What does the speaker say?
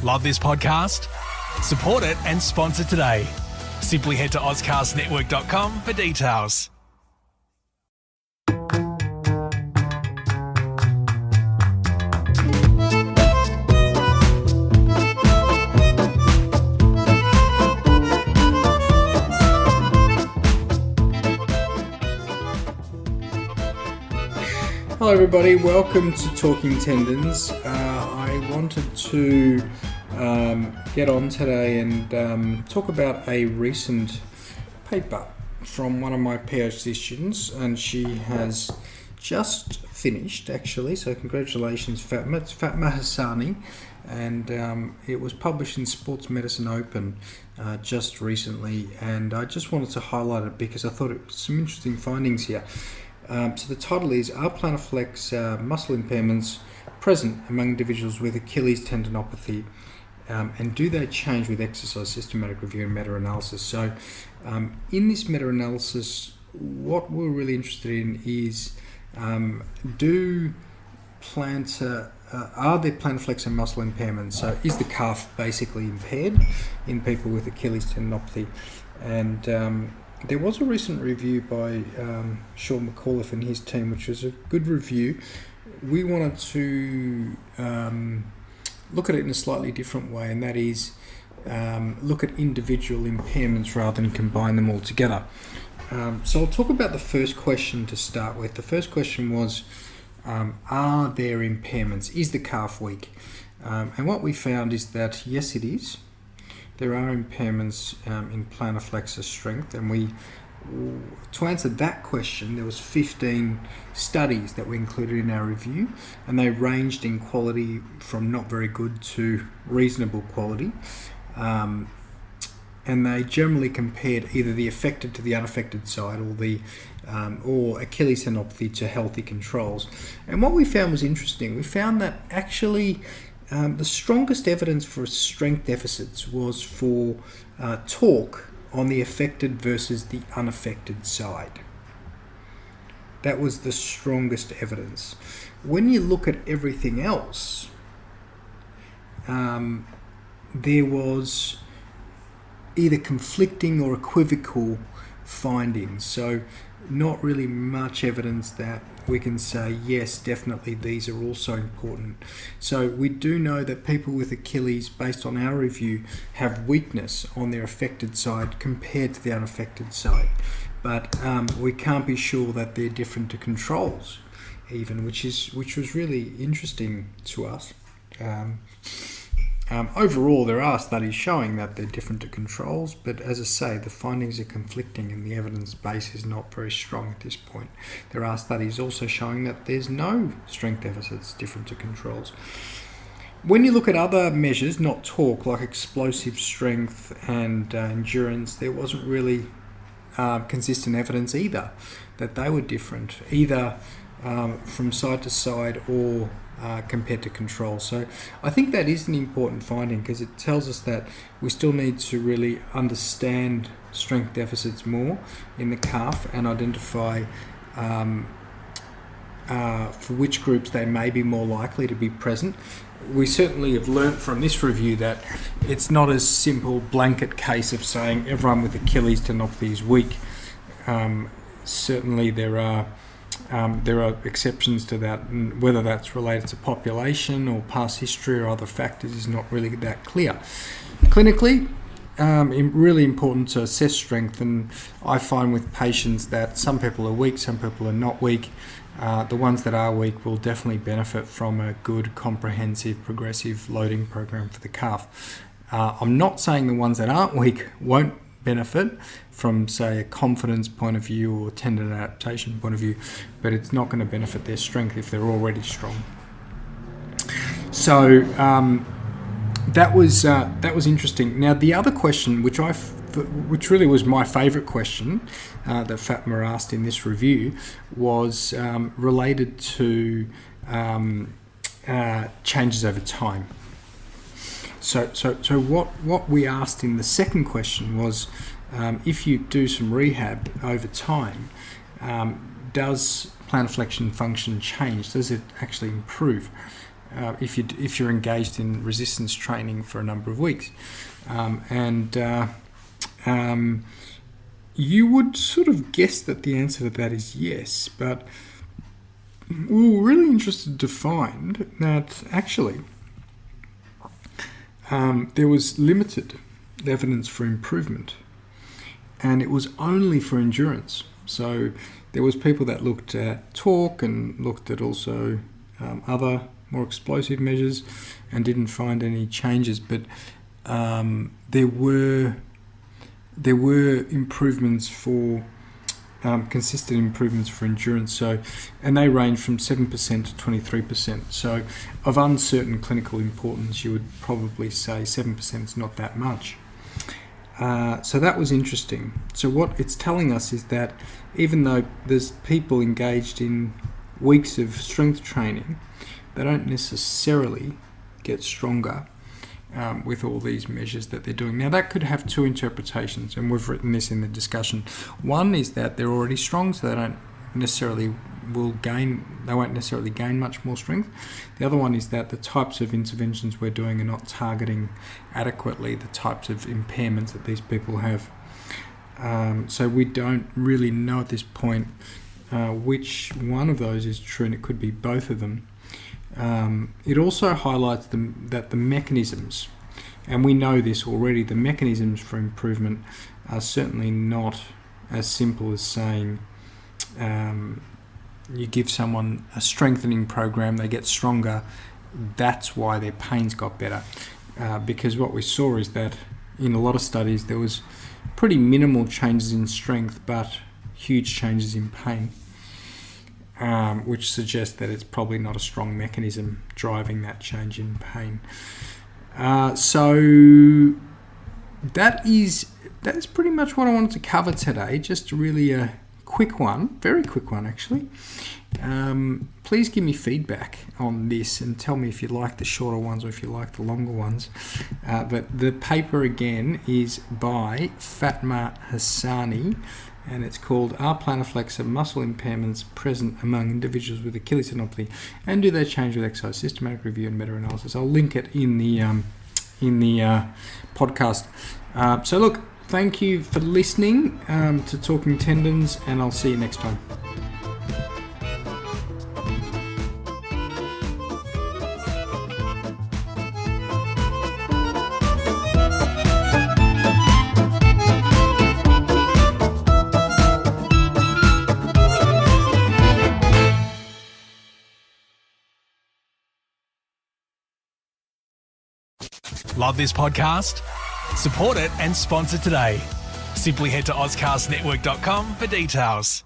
Love this podcast? Support it and sponsor today. Simply head to ozcastnetwork.com for details. Hello everybody, welcome to Talking Tendons. I wanted to get on today and talk about a recent paper from one of my PhD students, and she has just finished actually, so congratulations Fatma. It's Fatma Hassani, and it was published in Sports Medicine Open just recently, and I just wanted to highlight it because I thought it was some interesting findings here. So the title is, Are plantarflex muscle impairments present among individuals with Achilles tendinopathy, and do they change with exercise, systematic review and meta-analysis? So in this meta-analysis, what we're really interested in is, are there plantarflexor muscle impairments? So is the calf basically impaired in people with Achilles tendinopathy? And there was a recent review by Sean McAuliffe and his team, which was a good review. We wanted to look at it in a slightly different way, and that is look at individual impairments rather than combine them all together. So I'll talk about the first question to start with. The first question was, are there impairments? Is the calf weak? And what we found is that yes, it is. There are impairments in plantar flexor strength, and to answer that question, there was 15 studies that we included in our review, and they ranged in quality from not very good to reasonable quality, and they generally compared either the affected to the unaffected side, or Achilles tendinopathy to healthy controls. And what we found was interesting. We found that actually the strongest evidence for strength deficits was for torque on the affected versus the unaffected side. That was the strongest evidence. When you look at everything else, there was either conflicting or equivocal findings. So not really much evidence that we can say, yes, definitely these are also important. So we do know that people with Achilles, based on our review, have weakness on their affected side compared to the unaffected side. But we can't be sure that they're different to controls even, which was really interesting to us. Overall, there are studies showing that they're different to controls, but as I say, the findings are conflicting and the evidence base is not very strong at this point. There are studies also showing that there's no strength deficits different to controls. When you look at other measures, not torque, like explosive strength and endurance, there wasn't really consistent evidence either that they were different, either from side to side or compared to control. So I think that is an important finding because it tells us that we still need to really understand strength deficits more in the calf and identify for which groups they may be more likely to be present. We certainly have learnt from this review that it's not a simple blanket case of saying everyone with Achilles tendinopathy is weak. Certainly there are exceptions to that, and whether that's related to population or past history or other factors is not really that clear. Clinically, really important to assess strength, and I find with patients that some people are weak, some people are not weak. The ones that are weak will definitely benefit from a good, comprehensive, progressive loading program for the calf. I'm not saying the ones that aren't weak won't benefit from, say, a confidence point of view or tendon adaptation point of view, but it's not going to benefit their strength if they're already strong. So that was interesting. Now the other question, which really was my favourite question that Fatma asked in this review, was related to changes over time. So what we asked in the second question was, if you do some rehab over time, does plantar flexion function change? Does it actually improve? if you're engaged in resistance training for a number of weeks, you would sort of guess that the answer to that is yes, but we were really interested to find that actually there was limited evidence for improvement, and it was only for endurance. So there was people that looked at torque and looked at also other more explosive measures and didn't find any changes, but there were improvements for consistent improvements for endurance. So, and they range from 7% to 23%. So, of uncertain clinical importance, you would probably say 7% is not that much. So that was interesting. So what it's telling us is that even though there's people engaged in weeks of strength training, they don't necessarily get stronger with all these measures that they're doing. Now that could have two interpretations, and we've written this in the discussion. One is that they're already strong, so they won't necessarily gain much more strength. The other one is that the types of interventions we're doing are not targeting adequately the types of impairments that these people have. So we don't really know at this point which one of those is true, and it could be both of them. It also highlights that the mechanisms, and we know this already, the mechanisms for improvement are certainly not as simple as saying you give someone a strengthening program, they get stronger, that's why their pains got better. Because what we saw is that in a lot of studies there was pretty minimal changes in strength but huge changes in pain, which suggests that it's probably not a strong mechanism driving that change in pain. So that's pretty much what I wanted to cover today. Just really a quick one, very quick one actually. Please give me feedback on this and tell me if you like the shorter ones or if you like the longer ones. But the paper again is by Fatma Hassani, and it's called "Are plantarflexor muscle impairments present among individuals with Achilles tendinopathy, and do they change with exercise? Systematic review and meta-analysis." I'll link it in the podcast. So look, thank you for listening to Talking Tendons, and I'll see you next time. Love this podcast? Support it and sponsor today. Simply head to AuscastNetwork.com for details.